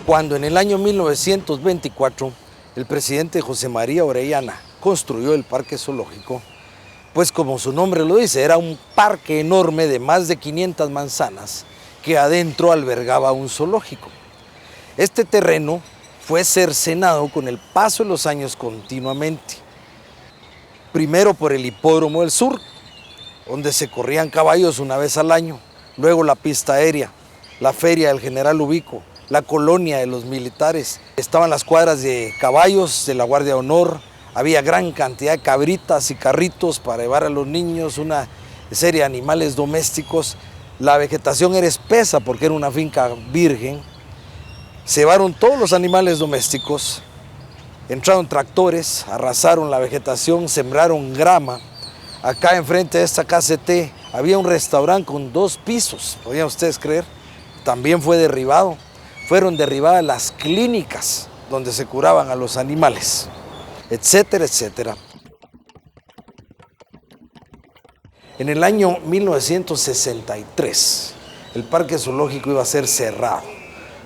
Cuando en el año 1924 el presidente José María Orellana construyó el Parque Zoológico, pues como su nombre lo dice, era un parque enorme de más de 500 manzanas que adentro albergaba un zoológico. Este terreno fue cercenado con el paso de los años continuamente. Primero por el Hipódromo del Sur, donde se corrían caballos una vez al año, luego la pista aérea, la feria del General Ubico, la colonia de los militares, estaban las cuadras de caballos de la Guardia de Honor, había gran cantidad de cabritas y carritos para llevar a los niños, una serie de animales domésticos. La vegetación era espesa porque era una finca virgen. Se llevaron todos los animales domésticos, entraron tractores, arrasaron la vegetación, sembraron grama. Acá enfrente de esta casa de té había un restaurante con 2 pisos, ¿podían ustedes creer? También fue derribado. Fueron derribadas las clínicas donde se curaban a los animales, etcétera, etcétera. En el año 1963, el Parque Zoológico iba a ser cerrado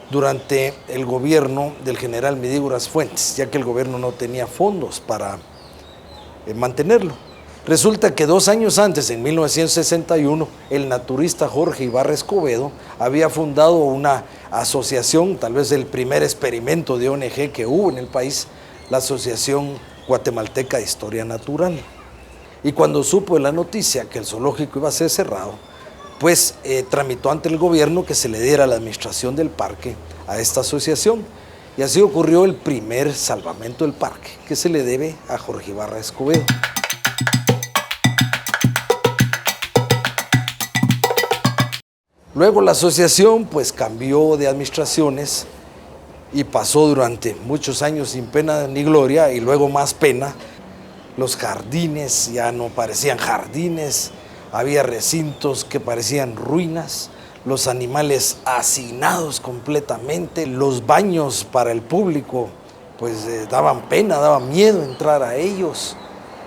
durante el gobierno del general Medígoras Fuentes, ya que el gobierno no tenía fondos para mantenerlo. Resulta que 2 años antes, en 1961, el naturista Jorge Ibarra Escobedo había fundado una asociación, tal vez el primer experimento de ONG que hubo en el país, la Asociación Guatemalteca de Historia Natural. Y cuando supo de la noticia que el zoológico iba a ser cerrado, pues tramitó ante el gobierno que se le diera la administración del parque a esta asociación. Y así ocurrió el primer salvamento del parque, que se le debe a Jorge Ibarra Escobedo. Luego la asociación pues cambió de administraciones y pasó durante muchos años sin pena ni gloria y luego más pena. Los jardines ya no parecían jardines, había recintos que parecían ruinas, los animales hacinados completamente, los baños para el público pues daban pena, daba miedo entrar a ellos.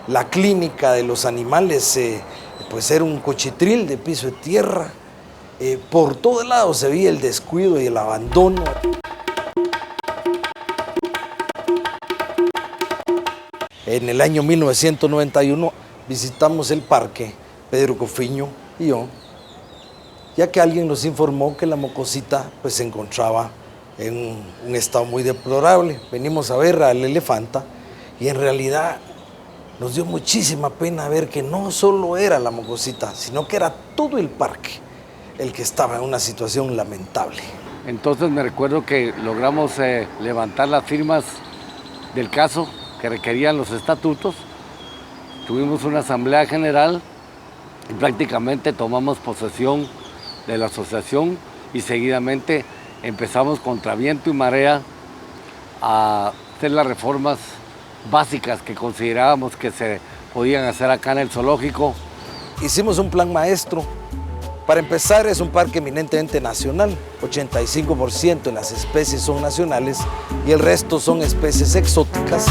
La clínica de los animales pues era un cochitril de piso de tierra. Por todo lado se veía el descuido y el abandono. En el año 1991 visitamos el parque, Pedro Cofiño y yo, ya que alguien nos informó que la mocosita pues, se encontraba en un estado muy deplorable. Venimos a ver al elefanta y en realidad nos dio muchísima pena ver que no solo era la mocosita, sino que era todo el parque el que estaba en una situación lamentable. Entonces me recuerdo que logramos levantar las firmas del caso que requerían los estatutos. Tuvimos una asamblea general y prácticamente tomamos posesión de la asociación y seguidamente empezamos contra viento y marea a hacer las reformas básicas que considerábamos que se podían hacer acá en el zoológico. Hicimos un plan maestro. Para empezar, es un parque eminentemente nacional. 85% de las especies son nacionales y el resto son especies exóticas.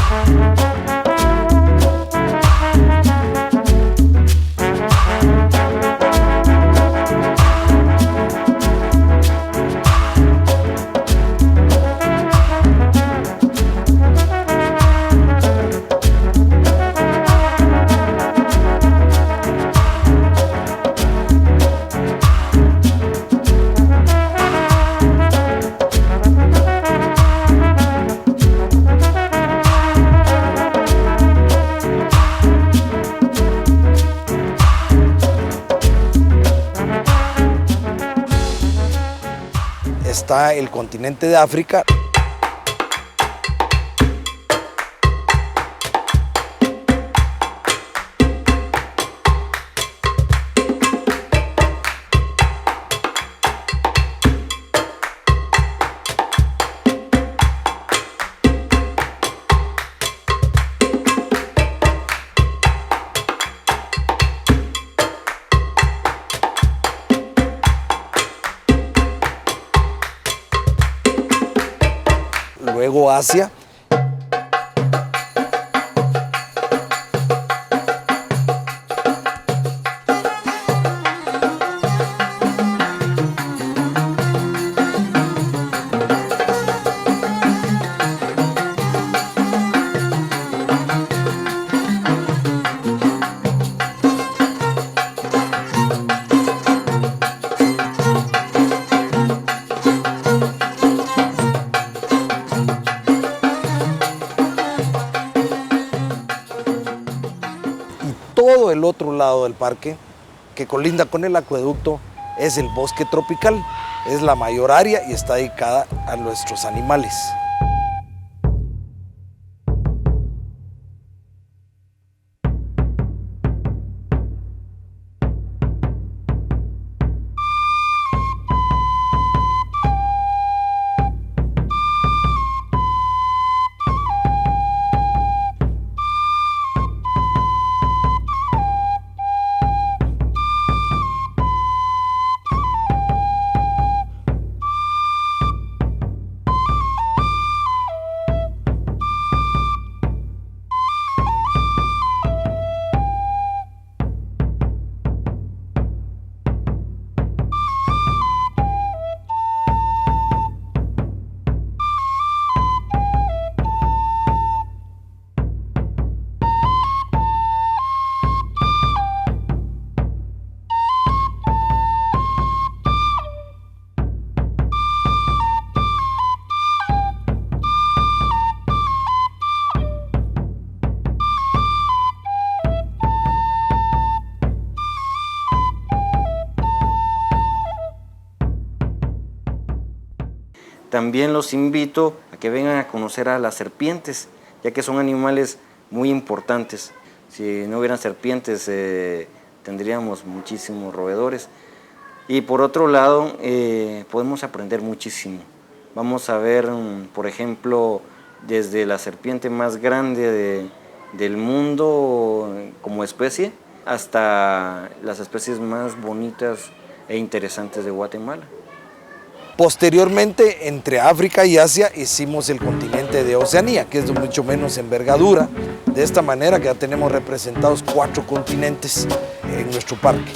Está el continente de África. Luego Asia. todo el otro lado del parque, que colinda con el acueducto, es el bosque tropical. Es la mayor área y está dedicada a nuestros animales. También los invito a que vengan a conocer a las serpientes, ya que son animales muy importantes. Si no hubieran serpientes, tendríamos muchísimos roedores. Y por otro lado, podemos aprender muchísimo. Vamos a ver, por ejemplo, desde la serpiente más grande del mundo como especie, hasta las especies más bonitas e interesantes de Guatemala. Posteriormente, entre África y Asia, hicimos el continente de Oceanía, que es de mucho menos envergadura. De esta manera que ya tenemos representados 4 continentes en nuestro parque.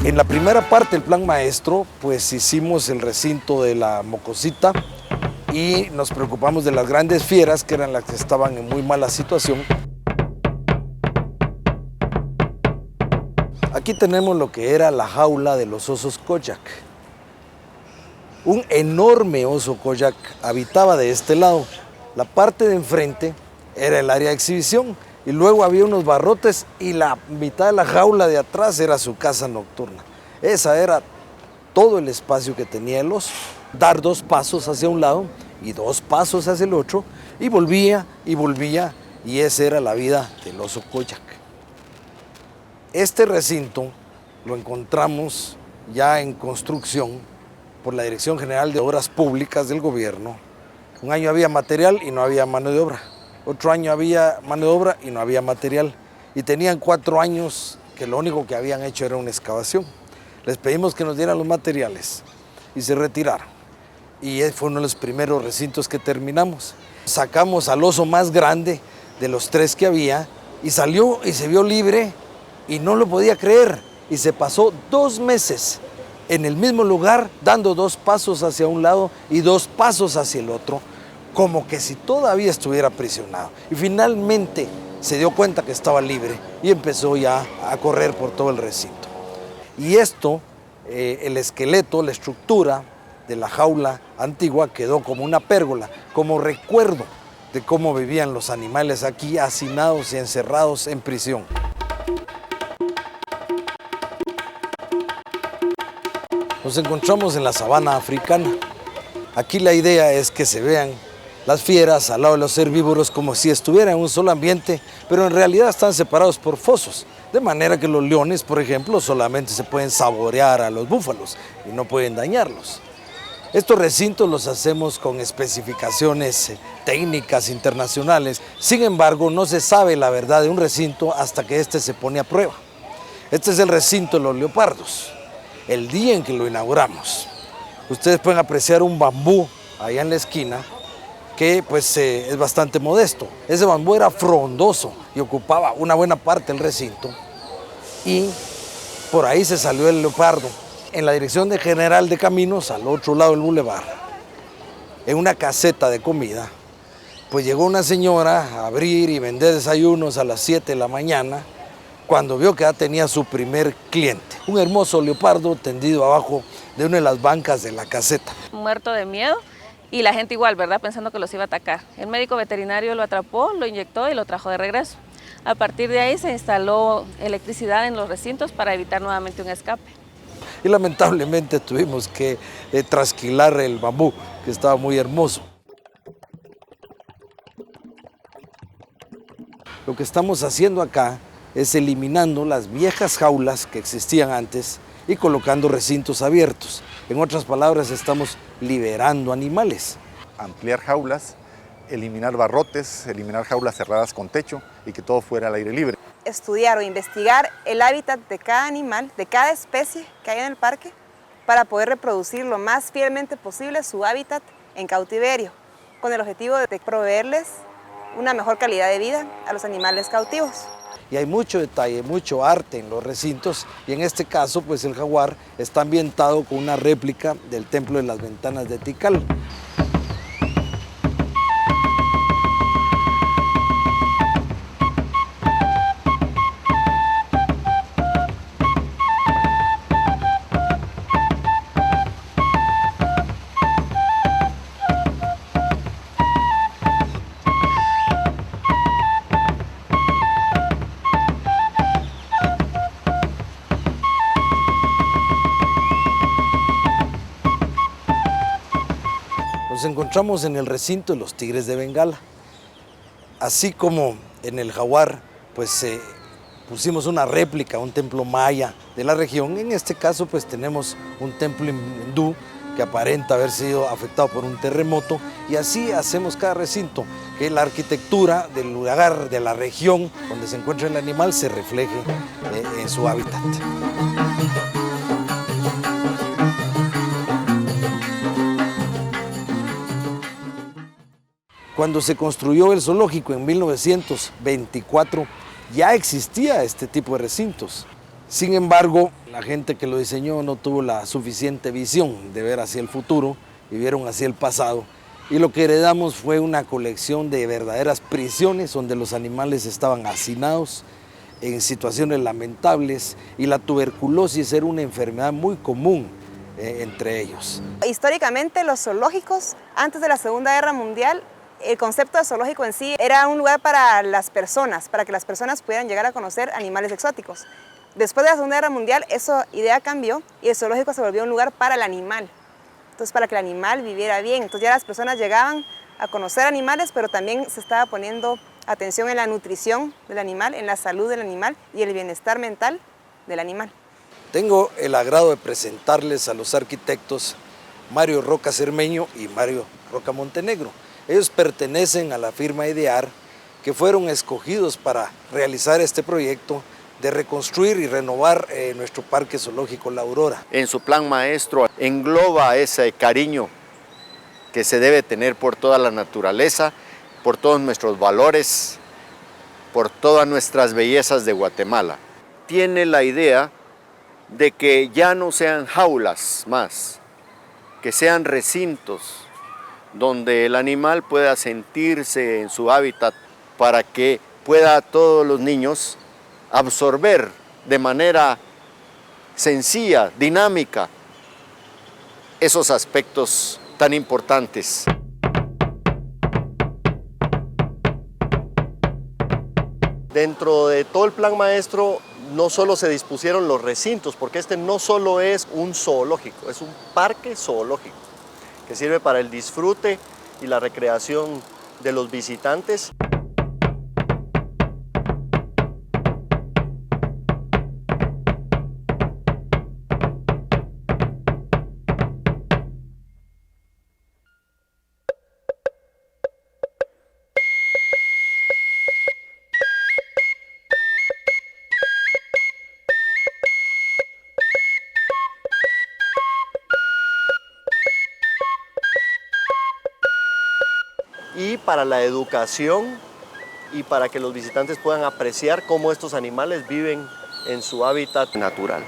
En la primera parte del plan maestro, pues hicimos el recinto de la Mocosita y nos preocupamos de las grandes fieras, que eran las que estaban en muy mala situación. Aquí tenemos lo que era la jaula de los osos Koyak. Un enorme oso Koyak habitaba de este lado. La parte de enfrente era el área de exhibición y luego había unos barrotes y la mitad de la jaula de atrás era su casa nocturna. Esa era todo el espacio que tenía el oso. Dar 2 pasos hacia un lado y 2 pasos hacia el otro y volvía y esa era la vida del oso Koyak. Este recinto lo encontramos ya en construcción por la Dirección General de Obras Públicas del gobierno. Un año había material y no había mano de obra. Otro año había mano de obra y no había material. Y tenían 4 años que lo único que habían hecho era una excavación. Les pedimos que nos dieran los materiales y se retiraron. Y fue uno de los primeros recintos que terminamos. Sacamos al oso más grande de los 3 que había y salió y se vio libre y no lo podía creer. Y se pasó 2 meses en el mismo lugar, dando 2 pasos hacia un lado y 2 pasos hacia el otro, como que si todavía estuviera aprisionado. Y finalmente se dio cuenta que estaba libre y empezó ya a correr por todo el recinto. Y esto, el esqueleto, la estructura de la jaula antigua quedó como una pérgola, como recuerdo de cómo vivían los animales aquí hacinados y encerrados en prisión. Nos encontramos en la sabana africana. Aquí la idea es que se vean las fieras al lado de los herbívoros como si estuvieran en un solo ambiente, pero en realidad están separados por fosos. De manera que los leones, por ejemplo, solamente se pueden saborear a los búfalos y no pueden dañarlos. Estos recintos los hacemos con especificaciones técnicas internacionales. Sin embargo, no se sabe la verdad de un recinto hasta que este se pone a prueba. Este es el recinto de los leopardos. El día en que lo inauguramos, ustedes pueden apreciar un bambú allá en la esquina que pues es bastante modesto. Ese bambú era frondoso y ocupaba una buena parte del recinto y Por ahí se salió el leopardo, en la dirección de General de Caminos, al otro lado del bulevar, en una caseta de comida. Pues llegó una señora a abrir y vender desayunos a las 7 de la mañana, cuando vio que ya tenía su primer cliente, un hermoso leopardo tendido abajo de una de las bancas de la caseta. Muerto de miedo y la gente igual, ¿verdad? Pensando que los iba a atacar. El médico veterinario lo atrapó, lo inyectó y lo trajo de regreso. A partir de ahí se instaló electricidad en los recintos para evitar nuevamente un escape. Y lamentablemente tuvimos que trasquilar el bambú, que estaba muy hermoso. Lo que estamos haciendo acá es eliminando las viejas jaulas que existían antes y colocando recintos abiertos. En otras palabras, estamos liberando animales. Ampliar jaulas, eliminar barrotes, eliminar jaulas cerradas con techo y que todo fuera al aire libre. Estudiar o investigar el hábitat de cada animal, de cada especie que hay en el parque, para poder reproducir lo más fielmente posible su hábitat en cautiverio, con el objetivo de proveerles una mejor calidad de vida a los animales cautivos. Y hay mucho detalle, mucho arte en los recintos, y en este caso pues el jaguar está ambientado con una réplica del Templo de las Ventanas de Tikal. Nos encontramos en el recinto de los tigres de Bengala. Así como en el jaguar, pues pusimos una réplica, un templo maya de la región. En este caso, pues tenemos un templo hindú que aparenta haber sido afectado por un terremoto. Y así hacemos cada recinto, que la arquitectura del lugar, de la región donde se encuentra el animal, se refleje en su hábitat. Cuando se construyó el zoológico en 1924, ya existía este tipo de recintos. Sin embargo, la gente que lo diseñó no tuvo la suficiente visión de ver hacia el futuro y vieron hacia el pasado. Y lo que heredamos fue una colección de verdaderas prisiones donde los animales estaban hacinados en situaciones lamentables y la tuberculosis era una enfermedad muy común entre ellos. Históricamente, los zoológicos, antes de la Segunda Guerra Mundial, el concepto de zoológico en sí era un lugar para las personas, para que las personas pudieran llegar a conocer animales exóticos. Después de la Segunda Guerra Mundial, esa idea cambió y el zoológico se volvió un lugar para el animal. Entonces, para que el animal viviera bien. Entonces, ya las personas llegaban a conocer animales, pero también se estaba poniendo atención en la nutrición del animal, en la salud del animal y el bienestar mental del animal. Tengo el agrado de presentarles a los arquitectos Mario Roca Cermeño y Mario Roca Montenegro. Ellos pertenecen a la firma Idear, que fueron escogidos para realizar este proyecto de reconstruir y renovar nuestro Parque Zoológico La Aurora. En su plan maestro engloba ese cariño que se debe tener por toda la naturaleza, por todos nuestros valores, por todas nuestras bellezas de Guatemala. Tiene la idea de que ya no sean jaulas más, que sean recintos, donde el animal pueda sentirse en su hábitat para que pueda todos los niños absorber de manera sencilla, dinámica, esos aspectos tan importantes. Dentro de todo el plan maestro no solo se dispusieron los recintos, porque este no solo es un zoológico, es un parque zoológico que sirve para el disfrute y la recreación de los visitantes. Y para la educación y para que los visitantes puedan apreciar cómo estos animales viven en su hábitat natural.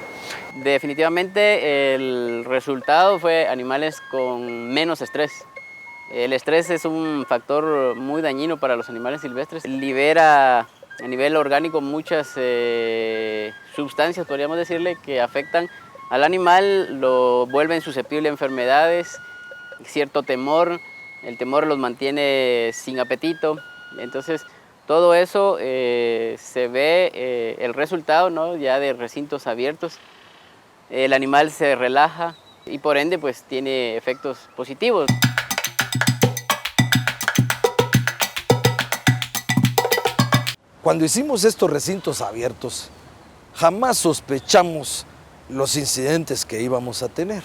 Definitivamente el resultado fue animales con menos estrés. El estrés es un factor muy dañino para los animales silvestres. Libera a nivel orgánico muchas sustancias, podríamos decirle, que afectan al animal, lo vuelven susceptible a enfermedades, cierto temor, el temor los mantiene sin apetito. Entonces, todo eso se ve el resultado, ¿no?, ya de recintos abiertos. El animal se relaja y por ende pues tiene efectos positivos. Cuando hicimos estos recintos abiertos, jamás sospechamos los incidentes que íbamos a tener.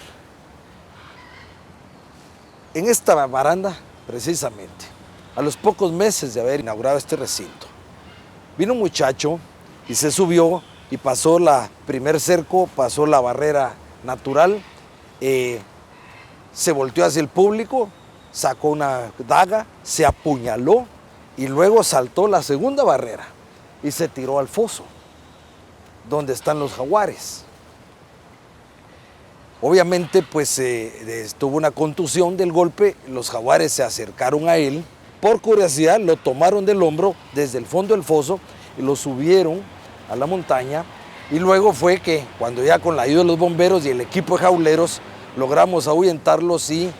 En esta baranda, precisamente, a los pocos meses de haber inaugurado este recinto, vino un muchacho y se subió y pasó la primer cerco, pasó la barrera natural, se volteó hacia el público, sacó una daga, se apuñaló y luego saltó la segunda barrera y se tiró al foso, donde están los jaguares. Obviamente, pues tuvo una contusión del golpe, los jaguares se acercaron a él, por curiosidad lo tomaron del hombro desde el fondo del foso y lo subieron a la montaña, y luego fue que cuando ya con la ayuda de los bomberos y el equipo de jauleros logramos ahuyentarlos y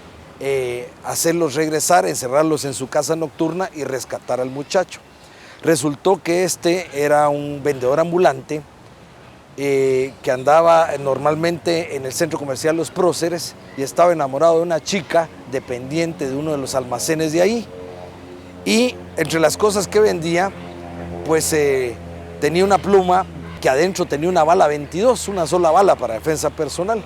hacerlos regresar, encerrarlos en su casa nocturna y rescatar al muchacho. Resultó que este era un vendedor ambulante que andaba normalmente en el centro comercial Los Próceres y estaba enamorado de una chica dependiente de uno de los almacenes de ahí. Y entre las cosas que vendía, pues tenía una pluma que adentro tenía una bala 22, una sola bala para defensa personal.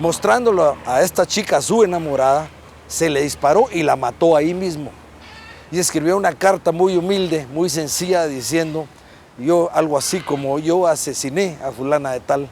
Mostrándolo a esta chica, a su enamorada, se le disparó y la mató ahí mismo. Y escribió una carta muy humilde, muy sencilla, diciendo algo así como: yo asesiné a fulana de tal.